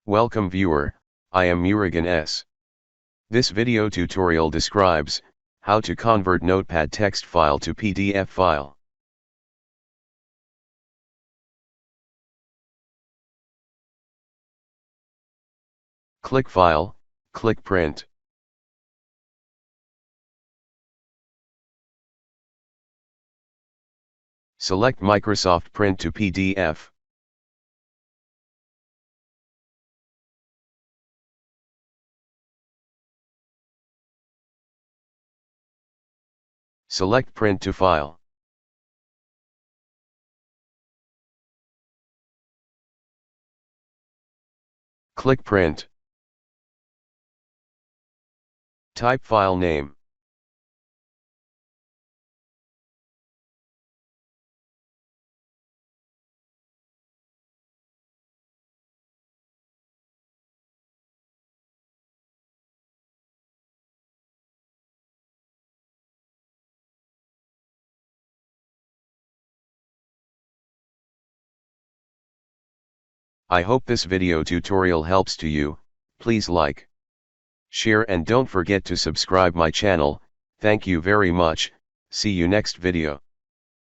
Welcome viewer, I am Murugan S. This video tutorial describes how to convert Notepad text file to PDF file. Click File, click Print. Select Microsoft Print to PDF. Select Print to File. Click Print. Type file name. I hope this video tutorial helps to you. Please like, share and don't forget to subscribe my channel. Thank you very much. See you next video.